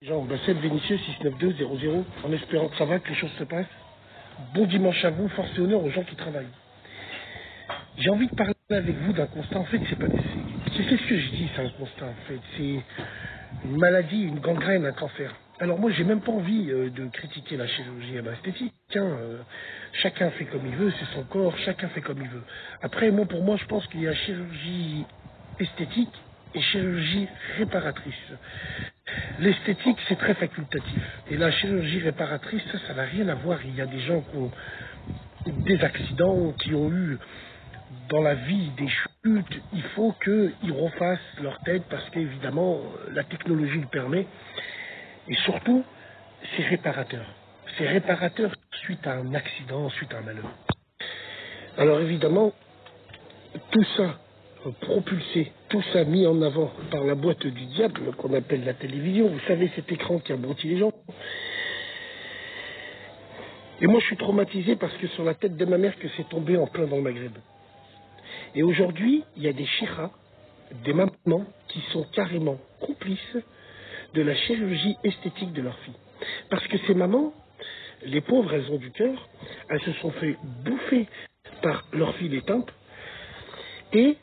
Jean, Bassel Vénitieux 69200, en espérant que ça va, que les choses se passent. Bon dimanche à vous, force et honneur aux gens qui travaillent. J'ai envie de parler avec vous d'un constat, en fait, c'est pas c'est ce que je dis, c'est un constat, en fait. C'est une maladie, une gangrène, un cancer. Alors moi, j'ai même pas envie de critiquer la chirurgie esthétique. Chacun fait comme il veut, c'est son corps, chacun fait comme il veut. Après, moi, pour moi, je pense qu'il y a chirurgie esthétique et chirurgie réparatrice. L'esthétique, c'est très facultatif. Et la chirurgie réparatrice, ça n'a rien à voir. Il y a des gens qui ont des accidents, qui ont eu dans la vie des chutes. Il faut qu'ils refassent leur tête parce qu'évidemment, la technologie le permet. Et surtout, c'est réparateur. C'est réparateur suite à un accident, suite à un malheur. Alors évidemment, tout ça propulsé, tout ça mis en avant par la boîte du diable qu'on appelle la télévision. Vous savez, cet écran qui abrutit les gens. Et moi, je suis traumatisé parce que sur la tête de ma mère que c'est tombé en plein dans le Maghreb. Et aujourd'hui, il y a des chiras, des mamans qui sont carrément complices de la chirurgie esthétique de leur fille. Parce que ces mamans, les pauvres, elles ont du cœur, elles se sont fait bouffer par leur fille éteinte et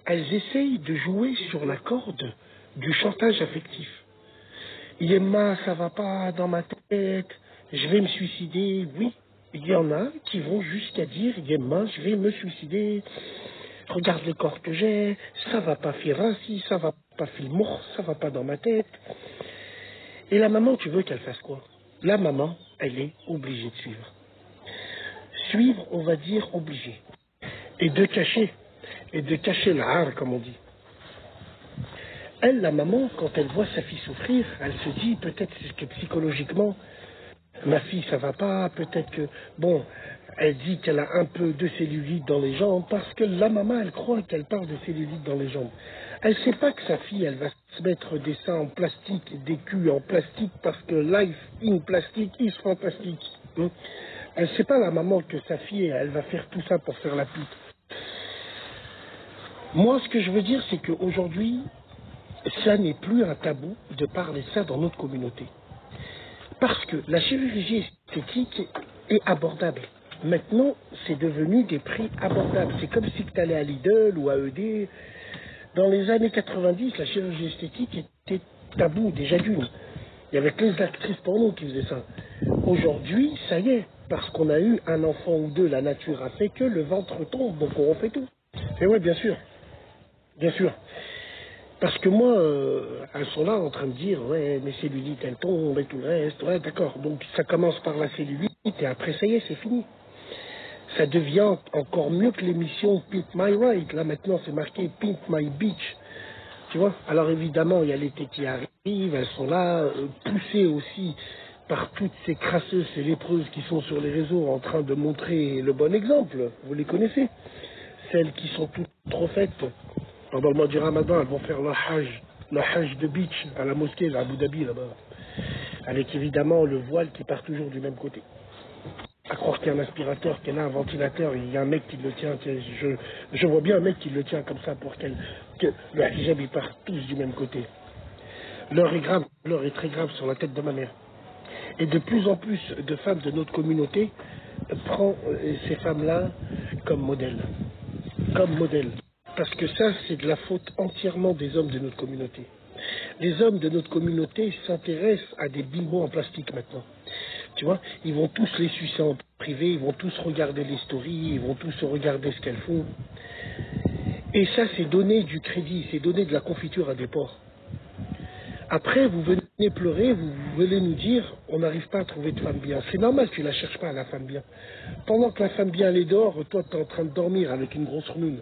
elles essayent de jouer sur la corde du chantage affectif. Yemma, ça va pas dans ma tête, je vais me suicider. Oui, il y en a qui vont jusqu'à dire Yemma, je vais me suicider. Regarde le corps que j'ai, ça va pas Firasi, ça va pas Filmour, ça va pas dans ma tête. Et la maman, tu veux qu'elle fasse quoi? La maman, elle est obligée de suivre. Suivre, on va dire obligé. Et de cacher. Et de cacher l'art, comme on dit. Elle, la maman, quand elle voit sa fille souffrir, elle se dit peut-être que psychologiquement, ma fille ça va pas, peut-être que, bon, elle dit qu'elle a un peu de cellulite dans les jambes, parce que la maman, elle croit qu'elle parle de cellulite dans les jambes. Elle sait pas que sa fille, elle va se mettre des seins en plastique, des culs en plastique, parce que life in plastic is fantastic. Hein. Elle sait pas, la maman, que sa fille, elle va faire tout ça pour faire la pute. Moi, ce que je veux dire, c'est qu'aujourd'hui, ça n'est plus un tabou de parler de ça dans notre communauté. Parce que la chirurgie esthétique est abordable. Maintenant, c'est devenu des prix abordables. C'est comme si tu allais à Lidl ou à ED. Dans les années 90, la chirurgie esthétique était tabou, déjà d'une. Il y avait que les actrices porno qui faisaient ça. Aujourd'hui, ça y est, parce qu'on a eu un enfant ou deux, la nature a fait que le ventre tombe, donc on refait tout. Et oui, bien sûr. Bien sûr. Parce que moi, elles sont là en train de dire, ouais, mes cellulites, elles tombent et tout le reste. Ouais, d'accord. Donc ça commence par la cellulite et après, ça y est, c'est fini. Ça devient encore mieux que l'émission Pimp My Ride. Là, maintenant, c'est marqué Pimp My Beach. Tu vois? Alors évidemment, il y a l'été qui arrive, elles sont là, poussées aussi par toutes ces crasseuses et lépreuses qui sont sur les réseaux en train de montrer le bon exemple. Vous les connaissez? Celles qui sont toutes trop faites. Pendant le mois du Ramadan, elles vont faire le hajj de beach à la mosquée à Abu Dhabi là-bas. Avec évidemment le voile qui part toujours du même côté. À croire qu'il y a un aspirateur, qu'il y a un ventilateur, il y a un mec qui le tient. Je vois bien un mec qui le tient comme ça pour que le hijab il part tous du même côté. L'heure est grave, l'heure est très grave sur la tête de ma mère. Et de plus en plus de femmes de notre communauté prennent ces femmes-là comme modèle. Comme modèle. Parce que ça, c'est de la faute entièrement des hommes de notre communauté. Les hommes de notre communauté s'intéressent à des bimbos en plastique maintenant. Tu vois, ils vont tous les sucer en privé, ils vont tous regarder les stories, ils vont tous regarder ce qu'elles font. Et ça, c'est donner du crédit, c'est donner de la confiture à des porcs. Après, vous venez pleurer, vous venez nous dire, on n'arrive pas à trouver de femme bien. C'est normal, tu ne la cherches pas, la femme bien. Pendant que la femme bien, elle est dehors, toi, tu es en train de dormir avec une grosse renoune.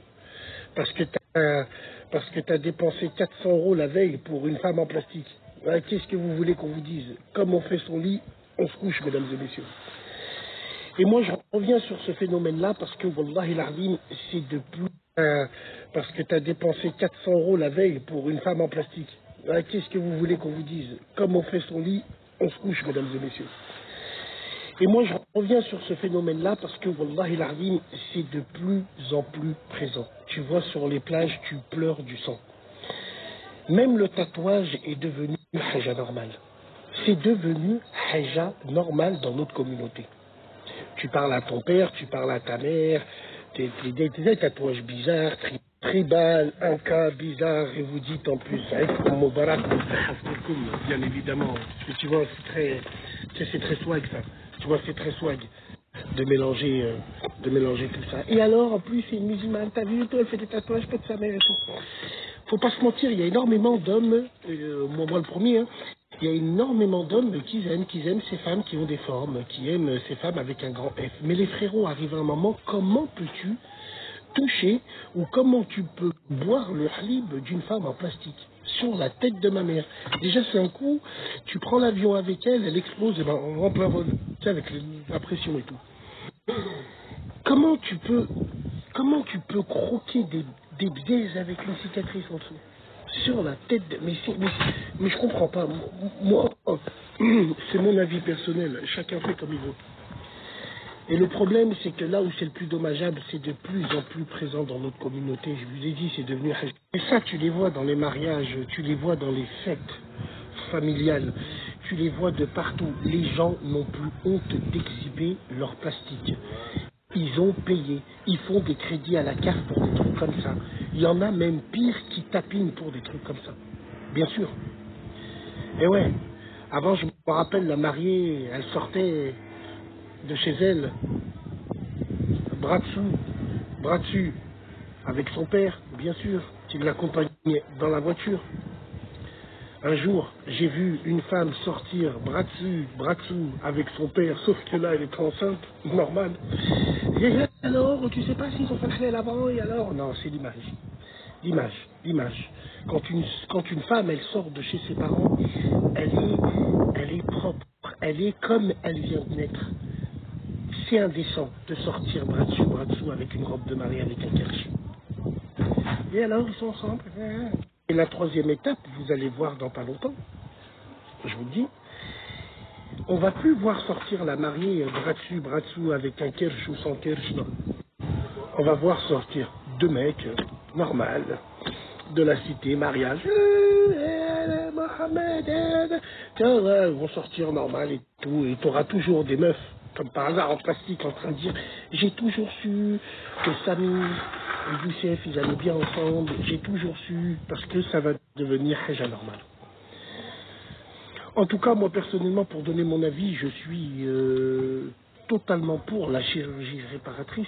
Parce que tu as dépensé 400 € la veille pour une femme en plastique. Ouais, qu'est-ce que vous voulez qu'on vous dise? Comme on fait son lit, on se couche, mesdames et messieurs. Et moi, je reviens sur ce phénomène-là parce que, wallahi l'azim, c'est de plus... parce que tu as dépensé 400 € la veille pour une femme en plastique. Ouais, qu'est-ce que vous voulez qu'on vous dise? Comme on fait son lit, on se couche, mesdames et messieurs. Et moi, je reviens sur ce phénomène-là parce que, wallahi l'azim, c'est de plus en plus présent. Tu vois, sur les plages, tu pleures du sang. Même le tatouage est devenu une haja normale. C'est devenu haja normal dans notre communauté. Tu parles à ton père, tu parles à ta mère, des tatouages bizarres, tribal, un cas bizarre, et vous dites en plus, avec Moubarak, bien évidemment, parce que tu vois, c'est très swag ça. Tu vois, c'est très swag de mélanger tout ça. Et alors, en plus, c'est une musulmane, t'as vu, toi, elle fait des tatouages, pas de sa mère et tout. Faut pas se mentir, il y a énormément d'hommes, moi le premier, hein, il y a énormément d'hommes qui aiment ces femmes qui ont des formes, qui aiment ces femmes avec un grand F. Mais les frérots, arrive un moment, comment peux-tu toucher ou comment tu peux boire le halib d'une femme en plastique sur la tête de ma mère? Déjà, c'est un coup, tu prends l'avion avec elle, elle explose, et ben, on plein vol, tu sais, avec la pression et tout. Comment tu peux croquer des baises avec une cicatrice en dessous sur la tête de... Mais je comprends pas. Moi, c'est mon avis personnel. Chacun fait comme il veut. Et le problème, c'est que là où c'est le plus dommageable, c'est de plus en plus présent dans notre communauté. Je vous ai dit, c'est devenu... Et ça, tu les vois dans les mariages, tu les vois dans les fêtes familiales, tu les vois de partout. Les gens n'ont plus honte d'exhiber leur plastique. Ils ont payé, ils font des crédits à la carte pour des trucs comme ça. Il y en a même pire qui tapinent pour des trucs comme ça. Bien sûr. Et ouais, avant je me rappelle, la mariée, elle sortait de chez elle, bras dessus, avec son père, bien sûr, qui l'accompagnait dans la voiture. Un jour, j'ai vu une femme sortir bras dessous avec son père, sauf que là, elle est enceinte, normal. Et alors, tu sais pas s'ils ont fait le avant, et alors? Non, c'est l'image. L'image. Quand une femme, elle sort de chez ses parents, elle est propre. Elle est comme elle vient de naître. C'est indécent de sortir bras dessous avec une robe de mariée, avec un kerch. Et alors, ils sont ensemble. Et la troisième étape, vous allez voir dans pas longtemps, je vous le dis, on va plus voir sortir la mariée bras dessous avec un kerch ou sans kerch, non. On va voir sortir deux mecs, normal, de la cité, mariage. Mohamed, tiens, ouais, ils vont sortir normal et tout, et tu auras toujours des meufs, comme par hasard, en plastique, en train de dire, j'ai toujours su que Samy et Youssef, ils allaient bien ensemble, j'ai toujours su, parce que ça va devenir haja normal. En tout cas, moi personnellement, pour donner mon avis, je suis totalement pour la chirurgie réparatrice,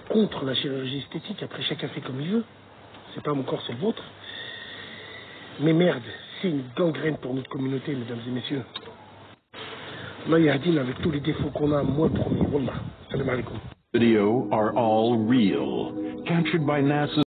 contre la chirurgie esthétique. Après, chacun fait comme il veut. C'est pas mon corps, c'est le vôtre. Mais merde, c'est une gangrène pour notre communauté, mesdames et messieurs. Allah yahdina avec tous les défauts qu'on a, moi le premier. Wallah. Salam alaikum. Video are all real, captured by NASA.